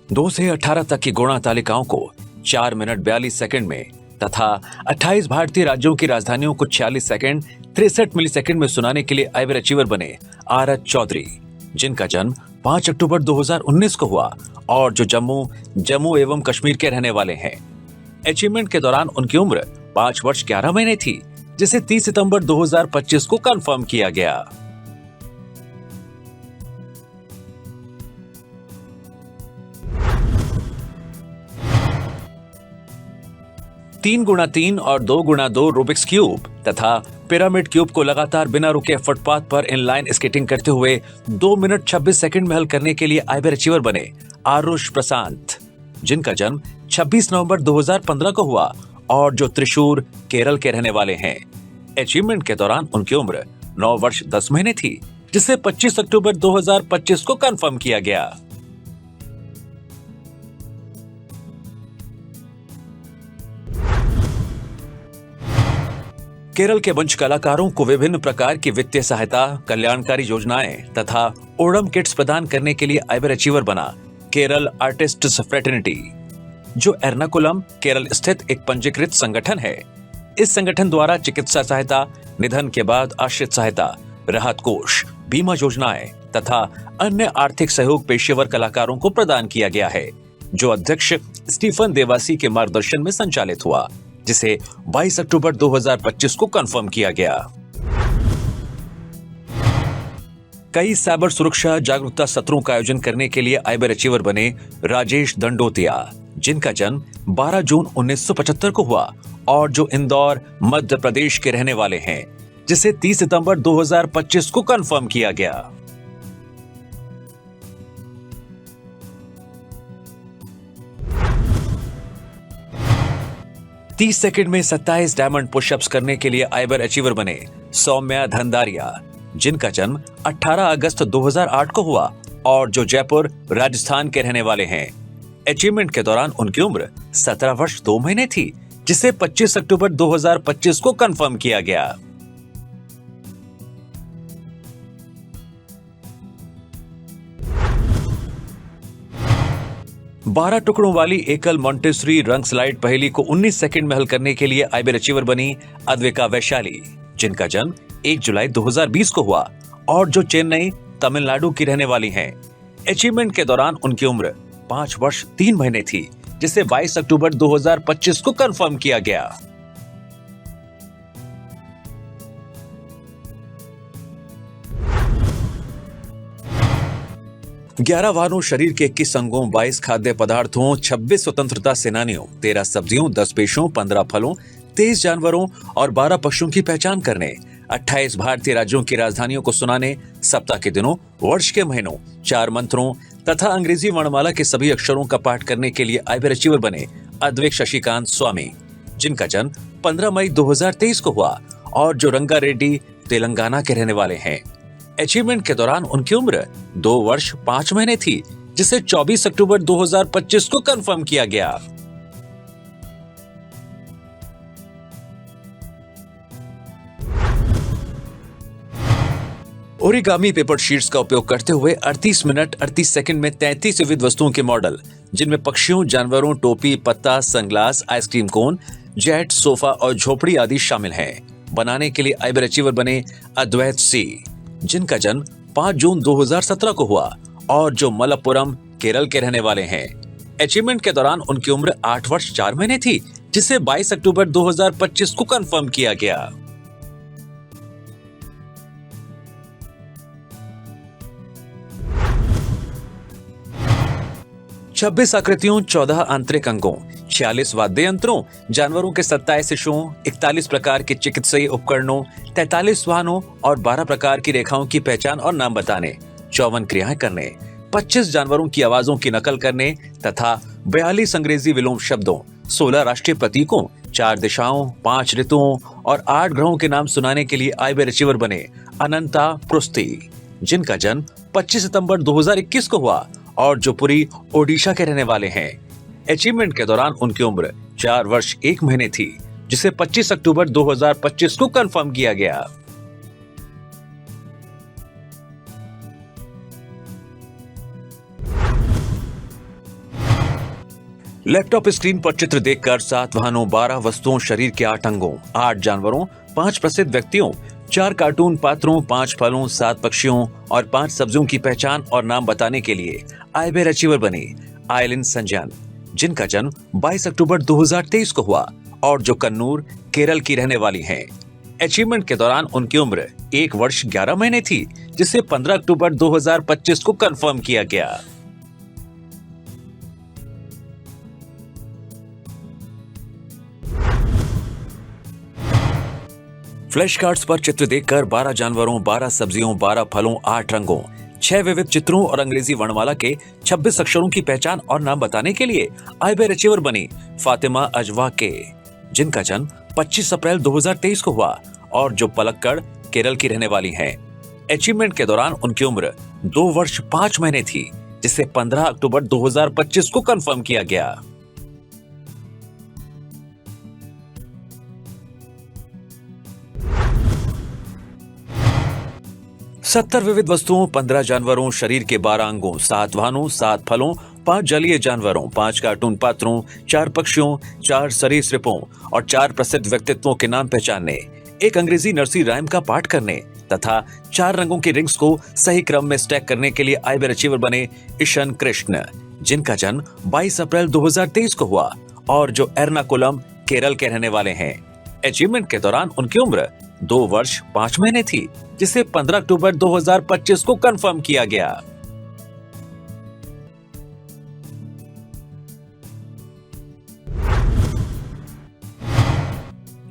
2 से 18 तक की गुणा तालिकाओं को 4 मिनट 42 सेकंड में तथा 28 भारतीय राज्यों की राजधानियों को 46 सेकंड 63 मिलीसेकंड में सुनाने के लिए आइवर अचीवर बने आरत चौधरी, जिनका जन्म 5 अक्टूबर 2019 को हुआ और जो जम्मू एवं कश्मीर के रहने वाले हैं। अचीवमेंट के दौरान उनकी उम्र 5 वर्ष 11 महीने थी, जिसे 30 सितंबर 2025 को कंफर्म किया गया। तीन गुणा 3 और 2 गुणा 2 रूबिक्स क्यूब तथा पिरामिड क्यूब को लगातार बिना रुके फुटपाथ पर इनलाइन स्केटिंग करते हुए 2 मिनट 26 सेकंड में हल करने के लिए आइवर अचीवर बने आरुष प्रशांत, जिनका जन्म 26 नवंबर 2015 को हुआ और जो त्रिशूर केरल के रहने वाले हैं। अचीवमेंट के दौरान उनकी उम्र 9 वर्ष 10 महीने थी, जिसे 25 अक्टूबर 2025 को कंफर्म किया गया। केरल के मंच कलाकारों को विभिन्न प्रकार की वित्तीय सहायता, कल्याणकारी योजनाएं तथा ओणम किट्स प्रदान करने के लिए आइवर अचीवर बना केरल आर्टिस्ट्स फ्रेटर्निटी, जो एर्नाकुलम केरल स्थित एक पंजीकृत संगठन है। इस संगठन द्वारा चिकित्सा सहायता, निधन के बाद आश्रित सहायता, राहत कोष, बीमा योजनाएं तथा अन्य आर्थिक सहयोग पेशेवर कलाकारों को प्रदान किया गया है, जो अध्यक्ष स्टीफन देवासी के मार्गदर्शन में संचालित हुआ, जिसे 22 अक्टूबर 2025 को कंफर्म किया गया। कई साइबर सुरक्षा जागरूकता सत्रों का आयोजन करने के लिए आइवर अचीवर बने राजेश दंडोतिया, जिनका जन्म 12 जून 1975 को हुआ और जो इंदौर मध्य प्रदेश के रहने वाले हैं, जिसे 30 सितंबर 2025 को कंफर्म किया गया। तीस सेकंड में 27 डायमंड पुशअप्स करने के लिए आइवर अचीवर बने सौम्या धंधारिया, जिनका जन्म 18 अगस्त 2008 को हुआ और जो जयपुर राजस्थान के रहने वाले हैं। अचीवमेंट के दौरान उनकी उम्र 17 वर्ष 2 महीने थी, जिसे 25 अक्टूबर 2025 को कंफर्म किया गया। बारह टुकड़ों वाली एकल मॉन्टेसरी रंग स्लाइड पहेली को 19 सेकंड में हल करने के लिए आइवर अचीवर बनी अद्विका वैशाली, जिनका जन्म 1 जुलाई 2020 को हुआ और जो चेन्नई तमिलनाडु की रहने वाली हैं। अचीवमेंट के दौरान उनकी उम्र 5 वर्ष 3 महीने थी, जिसे 22 अक्टूबर 2025 को कंफर्म किया गया। ग्यारह वाहनों, शरीर के 21 अंगों, 22 खाद्य पदार्थों, 26 स्वतंत्रता सेनानियों, 13 सब्जियों, 10 पेशों, 15 फलों, 23 जानवरों और 12 पक्षियों की पहचान करने, 28 भारतीय राज्यों की राजधानियों को सुनाने, सप्ताह के दिनों, वर्ष के महीनों, 4 मंत्रों तथा अंग्रेजी वर्णमाला के सभी अक्षरों का पाठ करने के लिए आइवर अचीवर बने अद्वैत शशिकांत स्वामी, जिनका जन्म 15 मई 2023 को हुआ और जो रंगारेड्डी तेलंगाना के रहने वाले हैं। अचीवमेंट के दौरान उनकी उम्र 2 वर्ष 5 महीने थी, जिसे 24 अक्टूबर 2025 को कंफर्म किया गया। ओरिगामी पेपर शीट्स का उपयोग करते हुए 38 मिनट 38 सेकंड में 33 विविध वस्तुओं के मॉडल, जिनमें पक्षियों, जानवरों, टोपी, पत्ता, sunglass, ice cream cone, jet, sofa और झोपड़ी आदि शामिल हैं, बनाने के लिए आइवर अचीवर बने अद्वैत सी, जिनका जन्म 5 जून 2017 को हुआ और जो मलप्पुरम केरल के रहने वाले हैं। अचीवमेंट के दौरान उनकी उम्र 8 वर्ष 4 महीने थी, जिसे 22 अक्टूबर 2025 को कंफर्म किया गया। छब्बीस आकृतियों, 14 आंतरिक अंगों, 46 वाद्य यंत्रों, जानवरों के 27 शिशुओं, 41 प्रकार के चिकित्सीय उपकरणों, 43 वाहनों और 12 प्रकार की रेखाओं की पहचान और नाम बताने, 54 क्रियाएं करने, 25 जानवरों की आवाजों की नकल करने तथा 42 अंग्रेजी विलोम शब्दों, 16 राष्ट्रीय प्रतीकों, 4 दिशाओं, 5 ऋतुओं और 8 ग्रहों के नाम सुनाने के लिए आइवर अचीवर बने अनंता पृथ्वी, जिनका जन्म 25 सितंबर 2021 को हुआ और जो पुरी ओडिशा के रहने वाले हैं। अचीवमेंट के दौरान उनकी उम्र 4 वर्ष 1 महीने थी, जिसे 25 अक्टूबर 2025 को कंफर्म किया गया। लैपटॉप स्क्रीन पर चित्र देखकर 7 वाहनों, 12 वस्तुओं, शरीर के 8 अंगों, 8 जानवरों, 5 प्रसिद्ध व्यक्तियों, 4 कार्टून पात्रों, 5 फलों, 7 पक्षियों और 5 सब्जियों की पहचान और नाम बताने के लिए आइबेर अचीवर बनी आइलिन संजयन, जिनका जन्म 22 अक्टूबर 2023 को हुआ और जो कन्नूर, केरल की रहने वाली हैं। अचीवमेंट के दौरान उनकी उम्र 1 वर्ष 11 महीने थी, जिसे 15 अक्टूबर 2025 को कंफर्म किया गया। फ्लैश कार्ड्स पर चित्र देखकर 12 जानवरों, 12 सब्जियों, 12 फलों, 8 रंगों, 6 विविध चित्रों और अंग्रेजी वर्णमाला के 26 अक्षरों की पहचान और नाम बताने के लिए आइबेर अचीवर बनी फातिमा अजवा के, जिनका जन्म 25 अप्रैल 2023 को हुआ और जो पलक्कड़, केरल की रहने वाली हैं। अचीवमेंट के दौरान उनकी उम्र 2 वर्ष 5 महीने थी, जिसे 15 अक्टूबर 2025 को कंफर्म किया गया। सत्तर विविध वस्तुओं, 15 जानवरों, शरीर के 12 अंगों, 7 वाहनों, 7 फलों, 5 जलीय जानवरों, 5 कार्टून पात्रों, 4 पक्षियों, 4 सरीसृपों और 4 प्रसिद्ध व्यक्तित्वों के नाम पहचानने, एक अंग्रेजी नर्सरी राइम का पाठ करने तथा 4 रंगों की रिंग्स को सही क्रम में स्टैक करने के लिए आइबेर अचीवर बने ईशन कृष्ण, जिनका जन्म 22 अप्रैल 2023 को हुआ और जो एर्नाकुलम, केरल के रहने वाले हैं। अचीवमेंट के दौरान उनकी उम्र 2 वर्ष 5 महीने थी, जिसे 15 अक्टूबर 2025 को कंफर्म किया गया।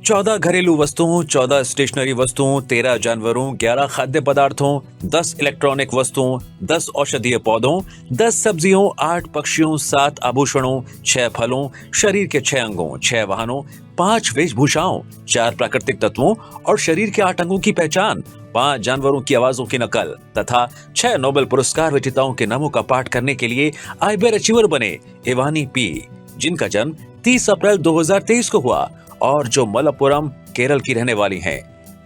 चौदह घरेलू वस्तुओं, 14 स्टेशनरी वस्तुओं, 13 जानवरों, 11 खाद्य पदार्थों, 10 इलेक्ट्रॉनिक वस्तुओं, 10 औषधीय पौधों, 10 सब्जियों, 8 पक्षियों, 7 आभूषणों, 6 फलों, शरीर के 6 अंगों, 6 वाहनों, 5 वेशभूषाओं, 4 प्राकृतिक तत्वों और शरीर के 8 अंगों की पहचान, 5 जानवरों की आवाजों की नकल तथा 6 नोबेल पुरस्कार विजेताओं के नामों का पाठ करने के लिए आइबेर अचीवर बने इवानी पी, जिनका जन्म 30 अप्रैल 2023 को हुआ और जो मलप्पुरम, केरल की रहने वाली हैं।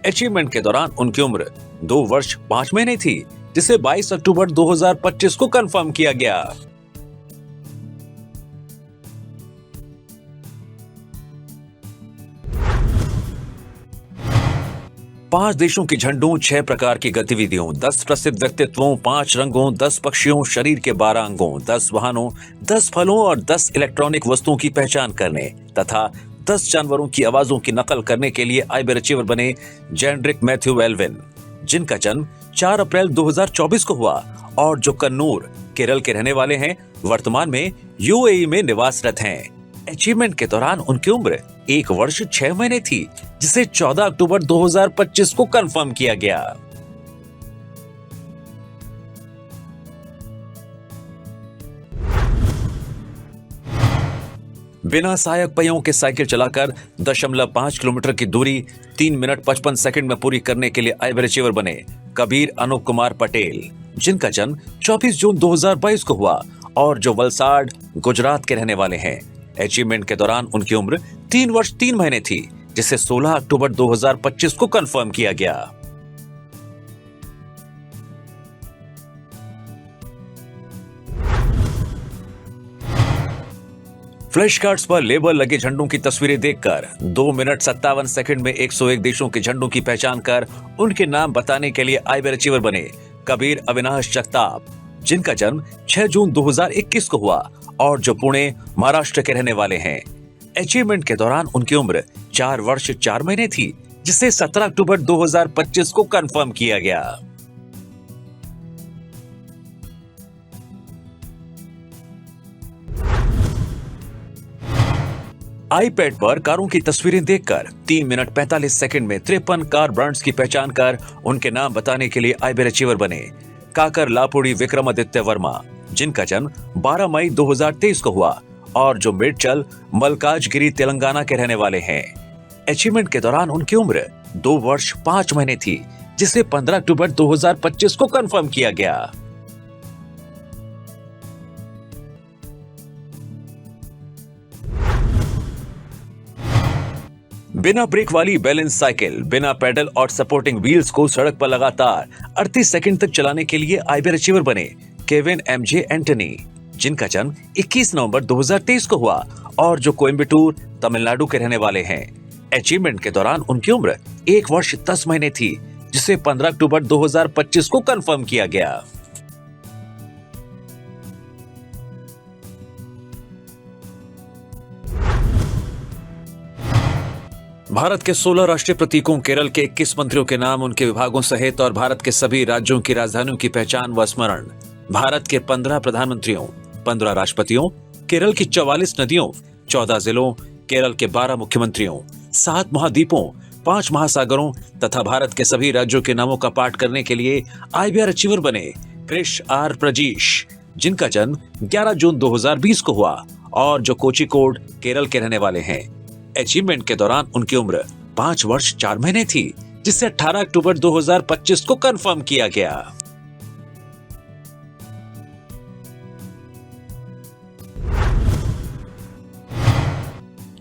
अचीवमेंट के दौरान उनकी उम्र 2 वर्ष 5 महीने थी, जिसे 22 अक्टूबर 2025 को कंफर्म किया गया। पांच देशों के झंडों, 6 प्रकार की गतिविधियों, 10 प्रसिद्ध व्यक्तित्वों, 5 रंगों, 10 पक्षियों, शरीर के 12 अंगों, 10 वाहनों, 10 फलों और 10 इलेक्ट्रॉनिक वस्तुओं की पहचान करने तथा 10 जानवरों की आवाजों की नकल करने के लिए आइबेर अचीवर बने जेंड्रिक मैथ्यू एल्विन, जिनका जन्म 4 अप्रैल 2024 को हुआ और जो कन्नूर, केरल के रहने वाले हैं, वर्तमान में यूएई में निवासरत हैं। अचीवमेंट के दौरान उनकी उम्र 1 वर्ष 6 महीने थी, जिसे 14 अक्टूबर 2025 को कंफर्म किया गया। बिना सहायक पहियों के साइकिल चलाकर 0.5 किलोमीटर की दूरी 3 मिनट 55 सेकंड में पूरी करने के लिए आइबेर अचीवर बने कबीर अनूप कुमार पटेल, जिनका जन्म 24 जून 2022 को हुआ और जो वलसाड, गुजरात के रहने वाले हैं। अचीवमेंट के दौरान उनकी उम्र 3 वर्ष 3 महीने थी, जिसे 16 अक्टूबर 2025 को कंफर्म किया गया। फ्लैश कार्ड्स पर लेबल लगे झंडों की तस्वीरें देखकर 2 मिनट 57 सेकंड में 101 देशों के झंडों की पहचान कर उनके नाम बताने के लिए आइबेर अचीवर बने कबीर अविनाश जगताप, जिनका जन्म 6 जून 2021 को हुआ और जो पुणे, महाराष्ट्र के रहने वाले हैं। अचीवमेंट के दौरान उनकी उम्र 4 वर्ष 4 महीने थी, जिसे 17 अक्टूबर 2025 को कंफर्म किया गया। आईपैड पर कारों की तस्वीरें देखकर 3 मिनट 45 सेकंड में 53 कार ब्रांड्स की पहचान कर उनके नाम बताने के लिए आइबेर अचीवर बने काकर लापुड़ी विक्रमादित्य वर्मा, जिनका जन्म 12 मई 2023 को हुआ और जो मेडचल, मलकाजगिरी, तेलंगाना के रहने वाले हैं। अचीवमेंट के दौरान उनकी उम्र 2 वर्ष 5 महीने थी, जिसे 15 अक्टूबर 2025 को कंफर्म किया गया। बिना ब्रेक वाली बैलेंस साइकिल, बिना पेडल और सपोर्टिंग व्हील्स को सड़क पर लगातार 38 सेकंड तक चलाने के लिए आइबेर अचीवर बने केविन एमजे एंटनी, जिनका जन्म 21 नवंबर 2023 को हुआ और जो कोयम्बटूर तमिलनाडु के रहने वाले हैं। अचीवमेंट के दौरान उनकी उम्र 1 वर्ष 10 महीने थी, जिसे 15 अक्टूबर 2025 को कंफर्म किया गया। भारत के 16 राष्ट्रीय प्रतीकों, केरल के 21 मंत्रियों के नाम, उनके विभागों सहित और भारत के सभी राज्यों की राजधानियों की पहचान व स्मरण, भारत के 15 प्रधानमंत्रियों, 15 राष्ट्रपतियों, केरल की 44 नदियों, 14 जिलों, केरल के 12 मुख्यमंत्रियों, 7 महाद्वीपों, 5 महासागरों तथा भारत के सभी राज्यों के नामों का पाठ करने के लिए IBR अचीवर बने क्रिश आर प्रजीश, जिनका जन्म 11 जून 2020 को हुआ और जो कोझिकोड, केरल के रहने वाले हैं। अचीवमेंट के दौरान उनकी उम्र 5 वर्ष 4 महीने थी, जिसे 18 अक्टूबर 2025 को कंफर्म किया गया।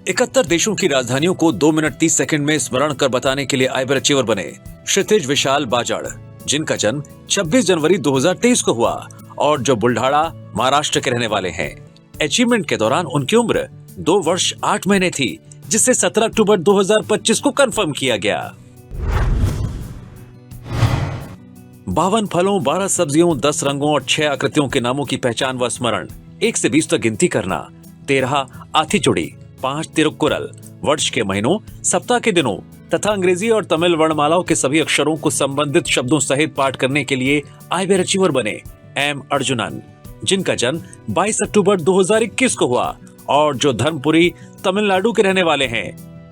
इकहत्तर देशों की राजधानियों को 2 मिनट 30 सेकंड में स्मरण कर बताने के लिए IBR अचीवर बने क्षितिज विशाल बाजड़, जिनका जन्म 26 जनवरी 2023 को हुआ और जो बुल्ढाड़ा, महाराष्ट्र के रहने वाले हैं। अचीवमेंट के दौरान उनकी उम्र 2 वर्ष 8 महीने थी, जिसे 17 अक्टूबर 2025 को कंफर्म किया गया। 52 फलों, 12 सब्जियों, 10 रंगों और 6 आकृतियों के नामों की पहचान व स्मरण, 1 से 20 तक गिनती करना, 13 आथिचुड़ी, 5 तिरुक्कुरल, वर्ष के महीनों, सप्ताह के दिनों तथा अंग्रेजी और तमिल वर्णमालाओं के सभी अक्षरों को संबंधित शब्दों सहित पाठ करने के लिए IBR अचीवर बने M अर्जुनन, जिनका जन्म 22 अक्टूबर 2021 को हुआ और जो धर्मपुरी, तमिलनाडु के रहने वाले हैं।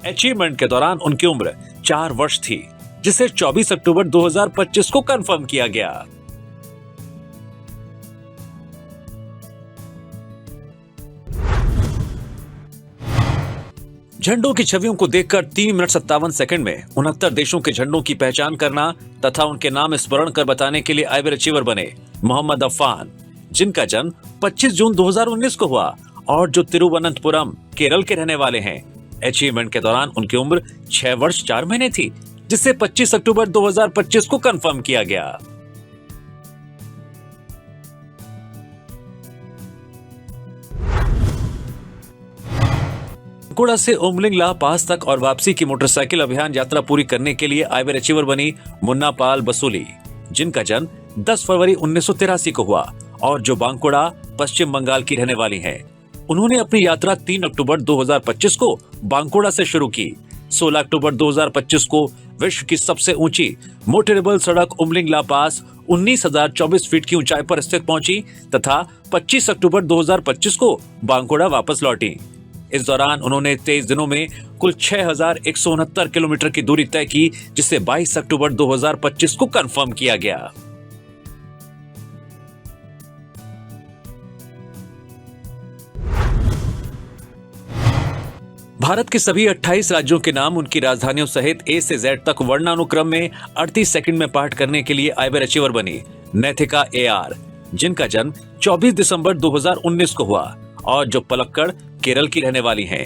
अचीवमेंट के दौरान उनकी उम्र 4 वर्ष थी, जिसे 24 अक्टूबर 2025 को कंफर्म किया गया। झंडों की छवियों को देखकर 3 मिनट 57 सेकंड में 69 देशों के झंडों की पहचान करना तथा उनके नाम स्मरण कर बताने के लिए IBR अचीवर बने मोहम्मद अफान, जिनका जन्म 25 जून 2019 को हुआ और जो तिरुवनंतपुरम, केरल के रहने वाले हैं। अचीवमेंट के दौरान उनकी उम्र 6 वर्ष 4 महीने थी, जिसे 25 अक्टूबर 2025 को कंफर्म किया गया। बांकुड़ा से उमलिंग ला पास तक और वापसी की मोटरसाइकिल अभियान यात्रा पूरी करने के लिए IBR अचीवर बनी मुन्ना पाल बसोली, जिनका जन्म 10 फरवरी 1983 को हुआ और जो बांकुड़ा, पश्चिम बंगाल की रहने वाली हैं। उन्होंने अपनी यात्रा 3 अक्टूबर 2025 को बांकुड़ा से शुरू की। 16 अक्टूबर 2025 को विश्व की सबसे ऊंची मोटरेबल सड़क उमलिंग ला पास 19,024 फीट की ऊंचाई पर स्थित पहुंची तथा 25 अक्टूबर 2025 को बांकुड़ा वापस लौटी। इस दौरान उन्होंने 23 दिनों में कुल 6,169 किलोमीटर की दूरी तय की, जिसे 22 अक्टूबर 2025 को कंफर्म किया गया। भारत के सभी 28 राज्यों के नाम, उनकी राजधानियों सहित A से Z तक वर्णानुक्रम में 38 सेकंड में पाठ करने के लिए IBR अचीवर बनी नैथिका AR, जिनका जन्म 24 दिसंबर 2019 को हुआ और जो पलक्कड़, केरल की रहने वाली हैं।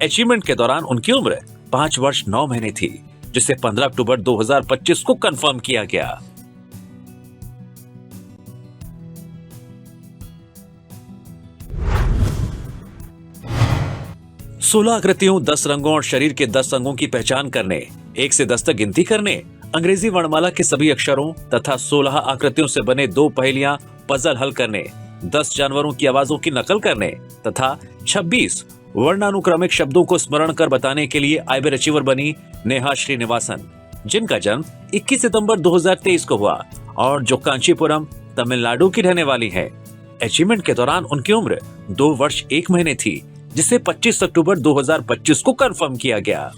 अचीवमेंट के दौरान उनकी उम्र 5 वर्ष 9 महीने थी, जिसे 15 अक्टूबर 2025 को कंफर्म किया गया। सोलह आकृतियों, 10 रंगों और शरीर के 10 अंगों की पहचान करने, 1 से 10 तक गिनती करने, अंग्रेजी वर्णमाला के सभी अक्षरों तथा 16 आकृतियों से बने 2 पहेलियां पजल हल करने, 10 जानवरों की आवाजों की नकल करने तथा 26 वर्णानुक्रमिक शब्दों को स्मरण कर बताने के लिए IBR अचीवर बनी नेहा श्रीनिवासन, जिनका जन्म 21 सितंबर 2023 को हुआ और जो कांचीपुरम, तमिलनाडु की रहने वाली है। अचीवमेंट के दौरान उनकी उम्र 2 वर्ष 1 महीने थी, जिसे 25 अक्टूबर 2025 को कंफर्म किया गया।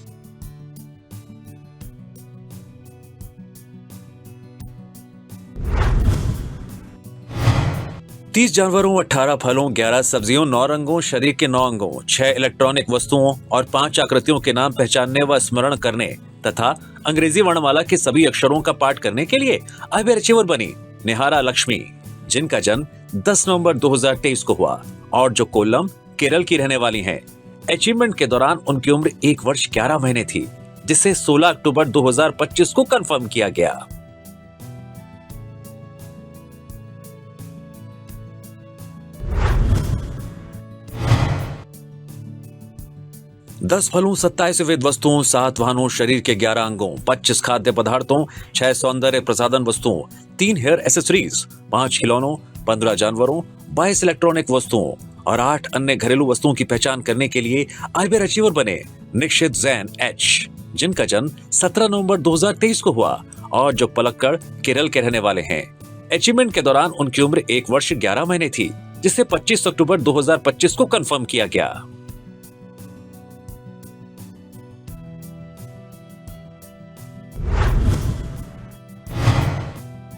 तीस जानवरों, 18 फलों, 11 सब्जियों, 9 रंगों, शरीर के 9 अंगों, 6 इलेक्ट्रॉनिक वस्तुओं और 5 आकृतियों के नाम पहचानने व स्मरण करने तथा अंग्रेजी वर्णमाला के सभी अक्षरों का पाठ करने के लिए IBR अचीवर बनी निहारा लक्ष्मी, जिनका जन्म 10 नवंबर 2023 को हुआ और जो कोल्लम, केरल की रहने वाली हैं। अचीवमेंट के दौरान उनकी उम्र 1 वर्ष 11 महीने थी, जिसे 16 अक्टूबर 2025 को कंफर्म किया गया। 10 फलों, 27 विविध वस्तुओं, 7 वाहनों, शरीर के 11 अंगों, 25 खाद्य पदार्थों, 6 सौंदर्य प्रसाधन वस्तुओं, 3 हेयर एसेसरीज, 5 खिलौनों, 15 जानवरों, 22 इलेक्ट्रॉनिक वस्तुओं और 8 अन्य घरेलू वस्तुओं की पहचान करने के लिए आइबर अचीवर बने निक्षित जैन एच, जिनका जन्म 17 नवंबर 2023 को हुआ और जो पलक्कड़ केरल के रहने वाले हैं। अचीवमेंट के दौरान उनकी उम्र 1 वर्ष 11 महीने थी, जिसे 25 अक्टूबर 2025 को कंफर्म किया गया।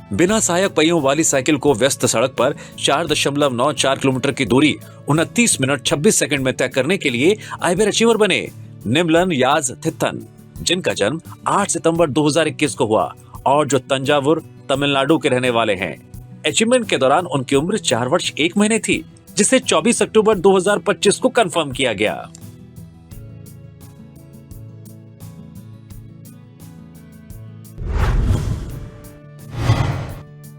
बिना सहायक पहियों वाली साइकिल को व्यस्त सड़क पर 4.94 किलोमीटर की दूरी 29 मिनट 26 सेकंड में तय करने के लिए आइबर अचीवर बने निमलन याज थित्तन, जिनका जन्म 8 सितंबर 2021 को हुआ और जो तंजावुर तमिलनाडु के रहने वाले हैं। अचीवमेंट के दौरान उनकी उम्र 4 वर्ष 1 महीने थी, जिसे 24 अक्टूबर 2025 को कंफर्म किया गया।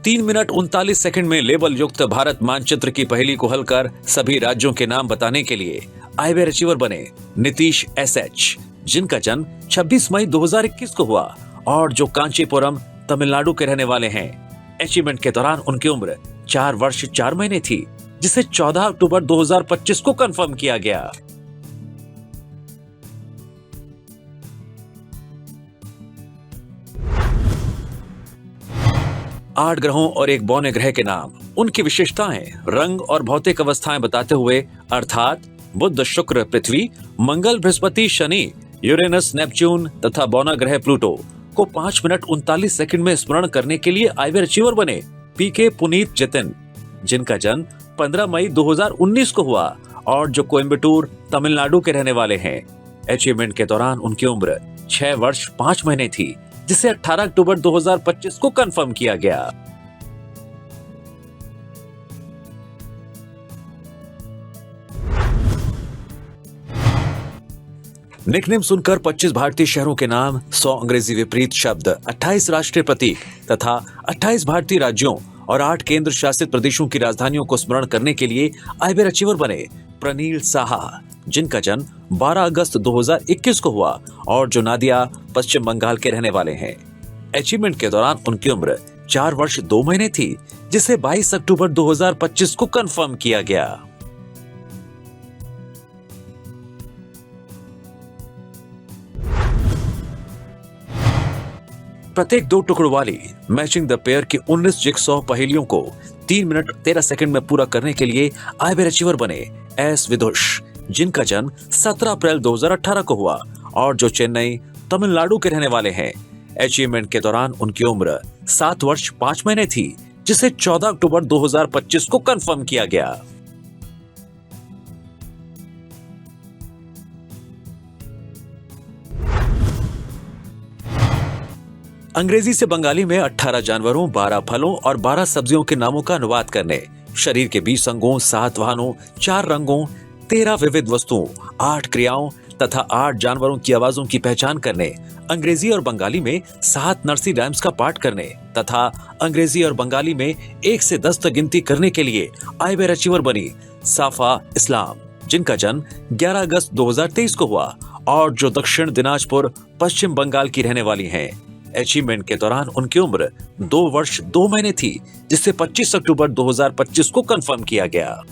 तीन मिनट 39 सेकंड में लेबल युक्त भारत मानचित्र की पहेली को हल कर सभी राज्यों के नाम बताने के लिए आइबर अचीवर बने नीतीश एसएच, जिनका जन्म 26 मई 2021 को हुआ और जो कांचीपुरम तमिलनाडु के रहने वाले हैं। अचीवमेंट के दौरान उनकी उम्र 4 वर्ष 4 महीने थी, जिसे 14 अक्टूबर 2025 को कंफर्म किया गया। आठ ग्रहों और एक बौने ग्रह के नाम, उनकी विशेषताएं, रंग और भौतिक अवस्थाएं बताते हुए अर्थात बुध, शुक्र, पृथ्वी, मंगल, बृहस्पति, शनि, यूरेनस, नेपच्यून तथा बौना ग्रह प्लूटो को 5 मिनट 39 सेकंड में स्मरण करने के लिए आइबर अचीवर बने पीके पुनीत जतिन, जिनका जन्म 15 मई 2019 को हुआ और जो कोयम्बटूर तमिलनाडु के रहने वाले हैं। अचीवमेंट के दौरान उनकी उम्र 6 वर्ष 5 महीने थी, जिसे 18 अक्टूबर 2025 को कंफर्म किया गया। निकनेम सुनकर 25 भारतीय शहरों के नाम, 100 अंग्रेजी विपरीत शब्द, 28 राष्ट्रीय प्रतीक तथा 28 भारतीय राज्यों और 8 केंद्र शासित प्रदेशों की राजधानियों को स्मरण करने के लिए आइबर अचीवर बने प्रनील साहा, जिनका जन्म 12 अगस्त 2021 को हुआ और जो नादिया पश्चिम बंगाल के रहने वाले हैं। अचीवमेंट के दौरान उनकी उम्र 4 वर्ष 2 महीने थी, जिसे 22 अक्टूबर 2025 को कंफर्म किया गया। प्रत्येक 2 टुकड़ों वाली मैचिंग द पेयर की 19 जिगसॉ पहेलियों को 3 मिनट 13 सेकंड में पूरा करने के लिए आइबर अचीवर बने एस विदुष, जिनका जन्म 17 अप्रैल 2018 को हुआ और जो चेन्नई तमिलनाडु के रहने वाले हैं। अचीवमेंट के दौरान उनकी उम्र 7 वर्ष 5 महीने थी, जिसे 14 अक्टूबर 2025 को कंफर्म किया गया। अंग्रेजी से बंगाली में 18 जानवरों, 12 फलों और 12 सब्जियों के नामों का अनुवाद करने, शरीर के 20 अंगों, 7 वाहनों, 4 रंगों, 13 विविध वस्तुओं, 8 क्रियाओं तथा 8 जानवरों की आवाजों की पहचान करने, अंग्रेजी और बंगाली में 7 नर्सरी राइम्स का पाठ करने तथा अंग्रेजी और बंगाली में 1 से 10 तक गिनती करने के लिए आइबर अचीवर बनी साफा इस्लाम, जिनका जन्म 11 अगस्त 2023 को हुआ और जो दक्षिण दिनाजपुर पश्चिम बंगाल की रहने वाली हैं। अचीवमेंट के दौरान उनकी उम्र 2 वर्ष 2 महीने थी, जिसे 25 अक्टूबर 2025 को कंफर्म किया गया।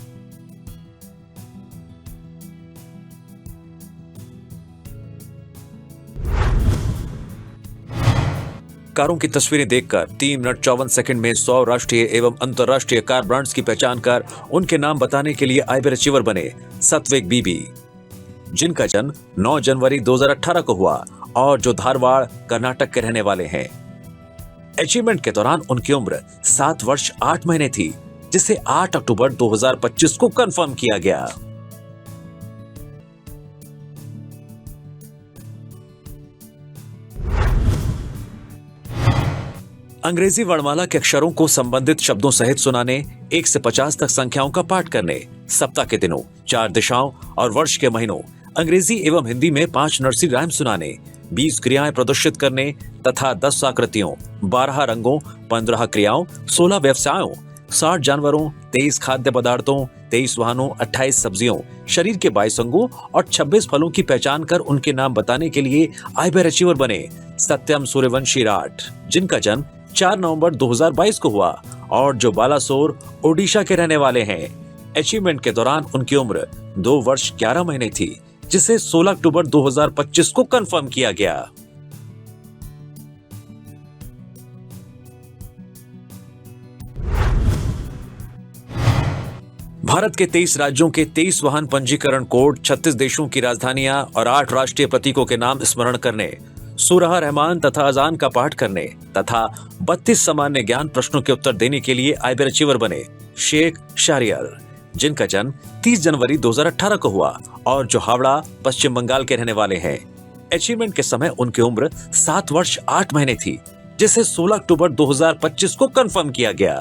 कारों की तस्वीरें देखकर 3 मिनट 54 सेकंड में 100 राष्ट्रीय एवं अंतर्राष्ट्रीय कार ब्रांड्स की पहचान कर उनके नाम बताने के लिए आइबर अचीवर बने सत्विक बीबी, जिनका जन्म 9 जनवरी 2018 को हुआ और जो धारवाड़ कर्नाटक के रहने वाले हैं। अचीवमेंट के दौरान उनकी उम्र 7 वर्ष 8 महीने थी, जिसे 8 अक्टूबर 2025 को कंफर्म किया गया। अंग्रेजी वर्णमाला के अक्षरों को संबंधित शब्दों सहित सुनाने, 1 से 50 तक संख्याओं का पाठ करने, सप्ताह के दिनों, 4 दिशाओं और वर्ष के महीनों, अंग्रेजी एवं हिंदी में 5 नर्सरी राइम सुनाने, 20 क्रियाएं प्रदर्शित करने तथा 10 आकृतियों, 12 रंगों, 15 क्रियाओं, 16 व्यवसायों, 60 जानवरों, 23 खाद्य पदार्थों, 23 वाहनों, 28 सब्जियों, शरीर के 22 अंगों और 26 फलों की पहचान कर उनके नाम बताने के लिए आईबीआर अचीवर बने सत्यम सूर्यवंशी राठ, जिनका जन्म 4 नवंबर 2022 को हुआ और जो बालासोर, ओडिशा के रहने वाले हैं। अचीवमेंट के दौरान उनकी उम्र 2 वर्ष 11 महीने थी, जिसे 16 अक्टूबर 2025 को कंफर्म किया गया। भारत के 23 राज्यों के 23 वाहन पंजीकरण कोड, 36 देशों की राजधानियां और 8 राष्ट्रीय प्रतीकों के नाम स्मरण करने, सूरह रहमान तथा अजान का पाठ करने तथा 32 सामान्य ज्ञान प्रश्नों के उत्तर देने के लिए आईबीआर अचीवर बने शेख शहरियार, जिनका जन्म 30 जनवरी 2018 को हुआ और जो हावड़ा, पश्चिम बंगाल के रहने वाले हैं। अचीवमेंट के समय उनकी उम्र 7 वर्ष 8 महीने थी, जिसे 16 अक्टूबर 2025 को कंफर्म किया गया।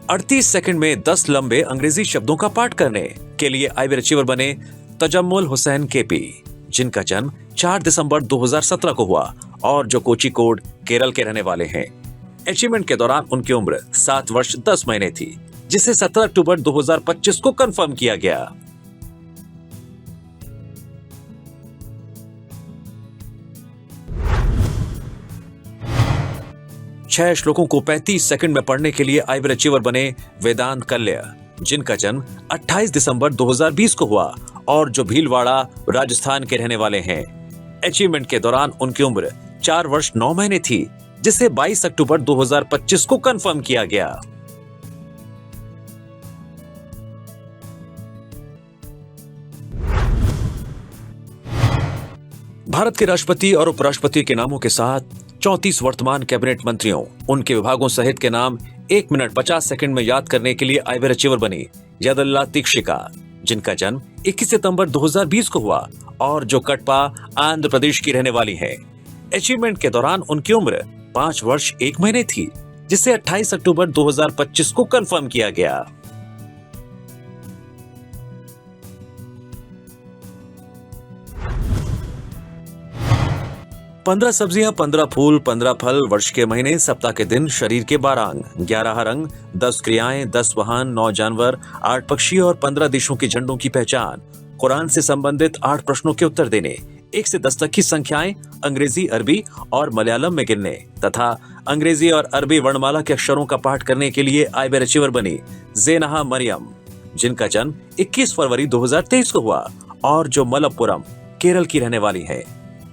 38 सेकंड में 10 लंबे अंग्रेजी शब्दों का पाठ करने के लिए आईबीआर अचीवर बने तजम्मुल हुसैन केपी, जिनका जन्म 4 दिसंबर 2017 को हुआ और जो कोझिकोड, केरल के रहने वाले हैं। अचीवमेंट के दौरान उनकी उम्र 7 वर्ष 10 महीने थी, जिसे 17 अक्टूबर 2025 को कंफर्म किया गया। छह श्लोकों को 35 सेकंड में पढ़ने के लिए आईबीआर अचीवर बने वेदांत कल्या, जिनका जन्म 28 दिसंबर 2020 को हुआ और जो भीलवाड़ा, राजस्थान के रहने वाले हैं। अचीवमेंट के दौरान उनकी उम्र 4 वर्ष 9 महीने थी, जिसे 22 अक्टूबर 2025 को कंफर्म किया गया। भारत के राष्ट्रपति और उपराष्ट्रपति के नामों के साथ 34 वर्तमान कैबिनेट मंत्रियों, उनके विभागों सहित के नाम 1 मिनट 50 सेकंड में याद करने के लिए आईबीआर अचीवर बनी यदल्ला तीक्षिका, जिनका जन्म 21 सितंबर 2020 को हुआ और जो कटपा, आंध्र प्रदेश की रहने वाली है। अचीवमेंट के दौरान उनकी उम्र 5 वर्ष 1 महीने थी, जिसे 28 अक्टूबर 2025 को कंफर्म किया गया। पंद्रह सब्जियां, 15 फूल, 15 फल, वर्ष के महीने, सप्ताह के दिन, शरीर के 12 अंग, 11 रंग, 10 क्रियाएं, 10 वाहन, 9 जानवर, 8 पक्षी और 15 देशों के झंडों की पहचान, कुरान से संबंधित 8 प्रश्नों के उत्तर देने, 1 से 10 तक की संख्याएं अंग्रेजी, अरबी और मलयालम में गिनने तथा अंग्रेजी और अरबी वर्णमाला के अक्षरों का पाठ करने के लिए आईबीआर अचीवर बनी ज़ेनहा मरियम, जिनका जन्म 21 फरवरी 2023 को हुआ और जो मलप्पुरम, केरल की रहने वाली है।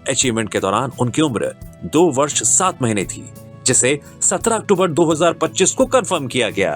अचीवमेंट के दौरान उनकी उम्र 2 वर्ष 7 महीने थी, जिसे 17 अक्टूबर 2025 को कंफर्म किया गया।